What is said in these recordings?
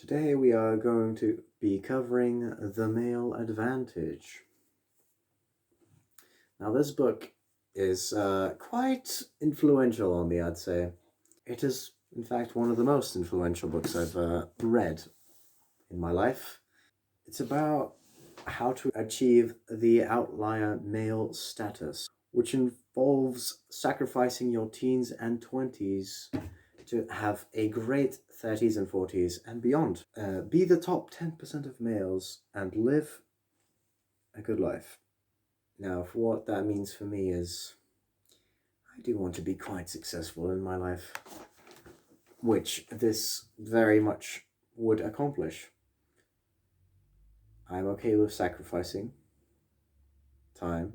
Today we are going to be covering The Male Advantage. Now this book is quite influential on me, I'd say. It is, in fact, one of the most influential books I've read in my life. It's about how to achieve the outlier male status, which involves sacrificing your teens and 20s to have a great 30s and 40s and beyond. Be the top 10% of males and live a good life. Now, for what that means for me is I do want to be quite successful in my life, which this very much would accomplish. I'm okay with sacrificing time.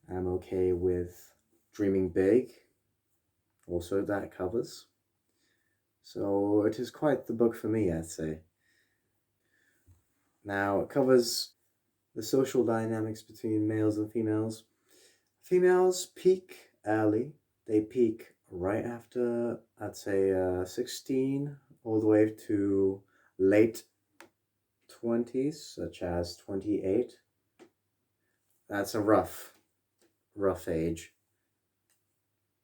I'm okay with dreaming big. Also, that covers. So it is quite the book for me, I'd say. Now, it covers the social dynamics between males and females. Females peak early. They peak right after, I'd say, 16, all the way to late 20s, such as 28. That's a rough age.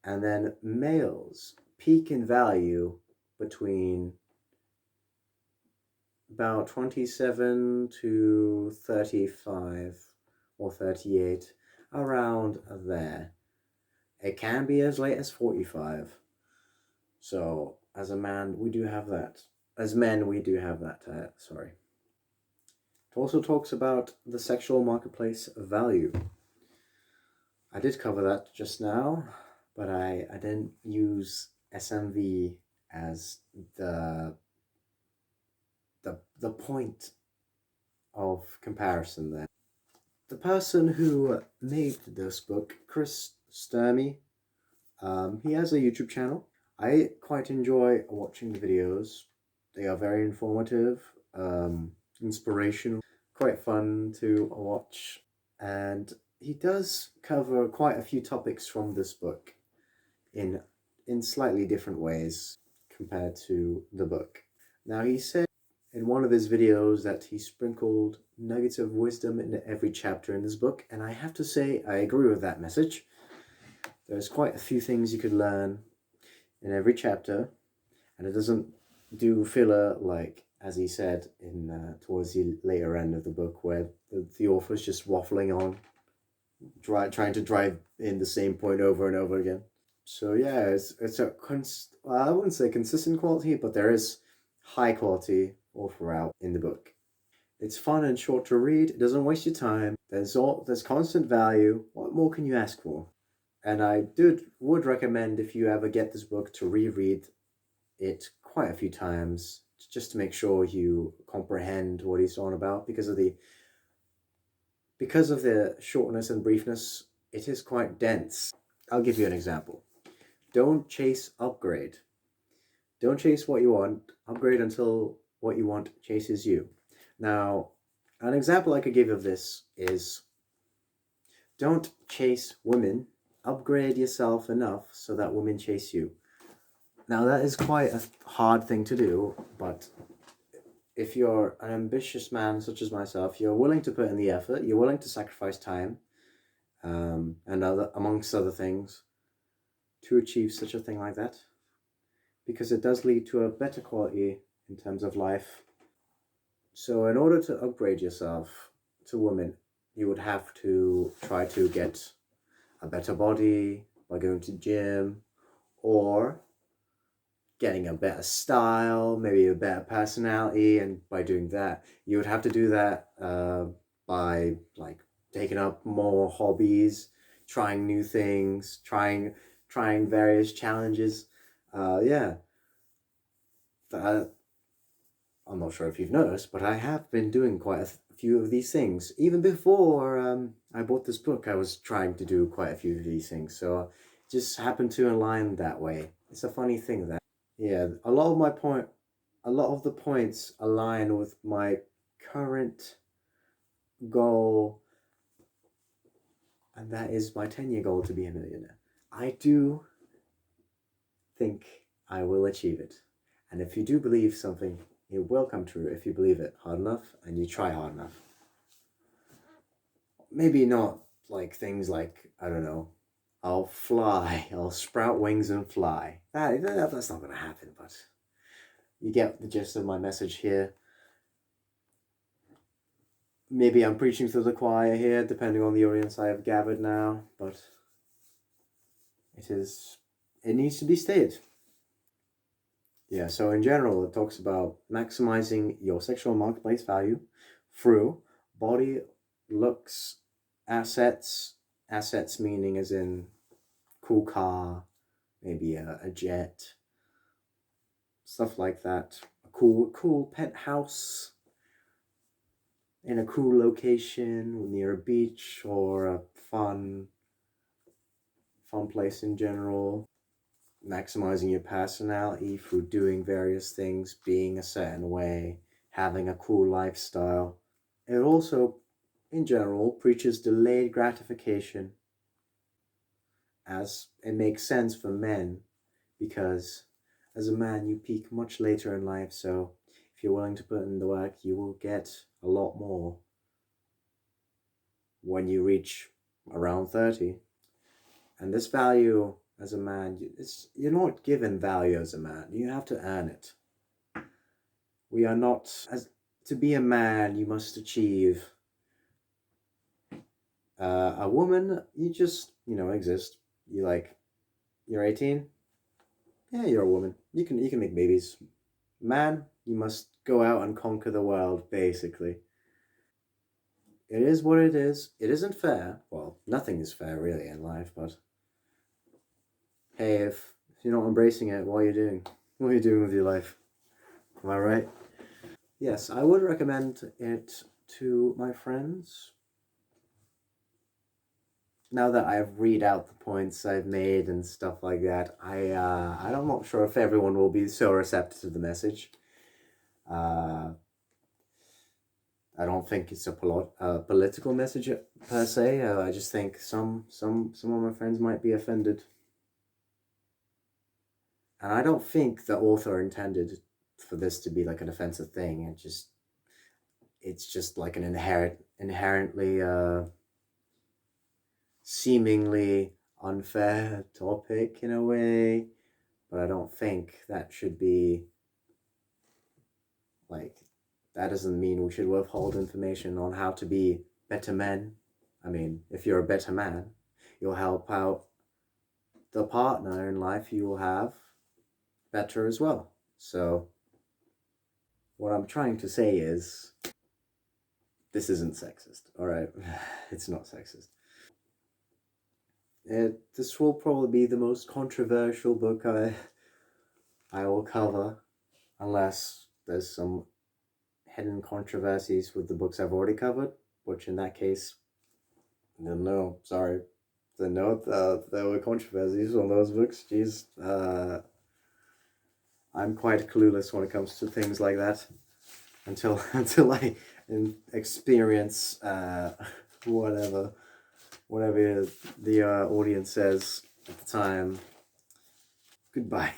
And then males peak in value between about 27 to 35 or 38, around there. It can be as late as 45. So as a man, we do have that. As men, we do have that, sorry. It also talks about the sexual marketplace value. I did cover that just now, but I didn't use SMV as the point of comparison there. The person who made this book, Kris Sturmey, he has a YouTube channel. I quite enjoy watching the videos. They are very informative, inspirational, quite fun to watch, and he does cover quite a few topics from this book in slightly different ways compared to the book. Now, he said in one of his videos that he sprinkled nuggets of wisdom in every chapter in this book, and I have to say I agree with that message. There's quite a few things you could learn in every chapter, and it doesn't do filler like, as he said, in towards the later end of the book, where the author's just waffling on, trying to drive in the same point over and over again. So yeah, it's a I wouldn't say consistent quality, but there is high quality all throughout in the book. It's fun and short to read. It doesn't waste your time. There's constant value. What more can you ask for? And I would recommend, if you ever get this book, to reread it quite a few times, just to make sure you comprehend what he's on about, because of the shortness and briefness. It is quite dense. I'll give you an example. Don't chase upgrade. Don't chase what you want. Upgrade until what you want chases you. Now, an example I could give of this is, don't chase women. Upgrade yourself enough so that women chase you. Now, that is quite a hard thing to do, but if you're an ambitious man such as myself, you're willing to put in the effort, you're willing to sacrifice time, and amongst other things, to achieve such a thing like that, because it does lead to a better quality in terms of life. So in order to upgrade yourself to women, you would have to try to get a better body by going to the gym, or getting a better style, maybe a better personality, and by doing that, you would have to do that by like taking up more hobbies, trying new things, trying various challenges. I'm not sure if you've noticed, but I have been doing quite a few of these things. Even before I bought this book, I was trying to do quite a few of these things. So it just happened to align that way. It's a funny thing that, yeah, a lot of the points align with my current goal, and that is my 10-year goal to be a millionaire. I do think I will achieve it. And if you do believe something, it will come true if you believe it hard enough and you try hard enough. Maybe not like things like, I don't know, I'll fly, I'll sprout wings and fly. That's not going to happen, but you get the gist of my message here. Maybe I'm preaching to the choir here, depending on the audience I have gathered now, but it needs to be stated. Yeah, so in general, it talks about maximizing your sexual marketplace value through body, looks, assets meaning as in cool car, maybe a jet, stuff like that. A cool penthouse in a cool location near a beach or a fun place in general. Maximizing your personality through doing various things, being a certain way, having a cool lifestyle. It also, in general, preaches delayed gratification, as it makes sense for men because as a man you peak much later in life, so if you're willing to put in the work you will get a lot more when you reach around 30. And this value as a man, you're not given value as a man, you have to earn it. We are not, as to be a man you must achieve. A woman, you just exist. You're 18. Yeah, you're a woman. You can make babies. Man, you must go out and conquer the world. Basically, it is what it is. It isn't fair. Well, nothing is fair really in life. But hey, if you're not embracing it, what are you doing? What are you doing with your life? Am I right? Yes, I would recommend it to my friends. Now that I've read out the points I've made and stuff like that, I'm not sure if everyone will be so receptive to the message. Uh, I don't think it's a political message per se. I just think some of my friends might be offended, and I don't think the author intended for this to be like an offensive thing. It's just like an inherently seemingly unfair topic in a way, but I don't think that should be like, that doesn't mean we should withhold information on how to be better men. I mean, if you're a better man, you'll help out the partner in life you will have better as well. So, what I'm trying to say is, this isn't sexist, alright? It's not sexist. This will probably be the most controversial book I will cover, unless there's some hidden controversies with the books I've already covered, which in that case, no, sorry. The note there were controversies on those books. Jeez, I'm quite clueless when it comes to things like that until I experience whatever the audience says at the time. Goodbye.